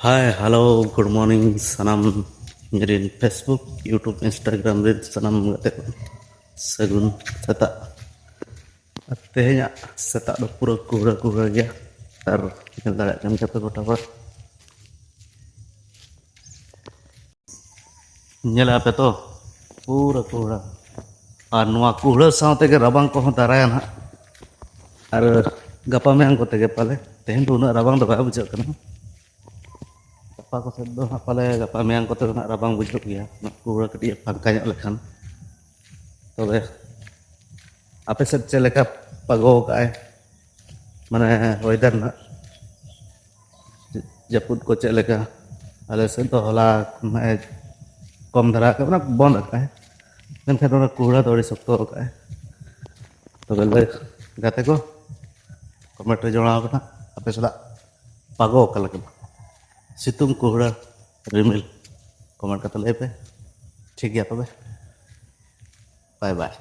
Hi hello good morning सनम मेरी Facebook YouTube Instagram रे सनम गते सगुन सेता तेहnya सेता do pura kuhura kuhura gया tar ñel daᱲᱮᱭᱟᱜ ᱠᱟᱱ ᱜᱮᱭᱟ ᱯᱮ ᱜᱚᱴᱟ ᱦᱚᱲ ᱧᱮᱞᱟ ᱯᱮ ᱛᱚ pura kuhura ᱟᱨ ᱱᱚᱣᱟ kuhura ᱥᱟᱶ ᱛᱮᱜᱮ ᱨᱟᱵᱟᱝ ᱠᱚᱦᱚᱸ ᱫᱟᱨᱟᱭᱟ ᱱᱟᱦᱟᱜ ᱟᱨ ᱜᱟᱯᱟ ᱢᱮᱭᱟᱝ ᱠᱚᱛᱮ ᱜᱮ ᱯᱟᱞᱮ ᱛᱮᱦᱮᱧ ᱫᱚ ᱩᱱᱟᱹᱜ ᱨᱟᱵᱟᱝ ᱫᱚ ᱵᱟᱭ ᱵᱩᱡᱷᱟᱹᱜ ᱠᱟᱱᱟ ᱜᱟᱯᱟ ᱠᱚ ᱥᱮᱫ ᱫᱚ ᱦᱟᱸᱜ ᱯᱟᱞᱮ ᱜᱟᱯᱟ ᱢᱮᱭᱟᱝ ᱠᱚᱛᱮ ᱫᱚ ᱦᱟᱸᱜ ᱨᱟᱵᱟᱝ ᱵᱩᱡᱷᱟᱹᱜ ᱜᱮᱭᱟ kuhura ᱠᱟᱹᱴᱤᱡ ᱯᱷᱟᱸᱠᱟ ᱧᱚᱜ ᱞᱮᱠᱷᱟᱱ ᱛᱚᱵᱮ ᱟᱯᱮ ᱥᱮᱫ ᱪᱮᱫ ᱞᱮᱠᱟ ᱯᱟᱜᱚ ᱠᱟᱜᱼᱟᱭ ᱢᱟᱱᱮ ᱳয়েদার ᱱᱟᱜ ᱡᱟᱹᱯᱩᱫ ᱠᱚ ᱪᱮᱫ ᱞᱮᱠᱟ ᱟᱞᱮ ᱥᱮᱫ ᱫᱚ ᱦᱚᱞᱟ ᱠᱚᱢ ᱫᱷᱟᱨᱟ ᱟᱠᱟᱫ ᱢᱟᱱᱮ ᱵᱚᱱᱫ ᱟᱠᱟᱫᱼᱟᱭ ᱢᱮᱱᱠᱷᱟᱱ ᱚᱱᱟ kuhura ᱫᱚ ᱟᱹᱰᱤ ᱥᱚᱠᱛᱚ ᱟᱠᱟᱫᱼᱟᱭ ᱛᱚᱵᱮ ᱞᱟᱹᱭ ᱜᱟᱛᱮ ᱠᱚ कमेंट रे जणाव कना आपे सदा पागो ओका लगे सितुंग कुहड़ा रिमिल कमेंट कते लay पे ठीक गया तबे बाय बाय।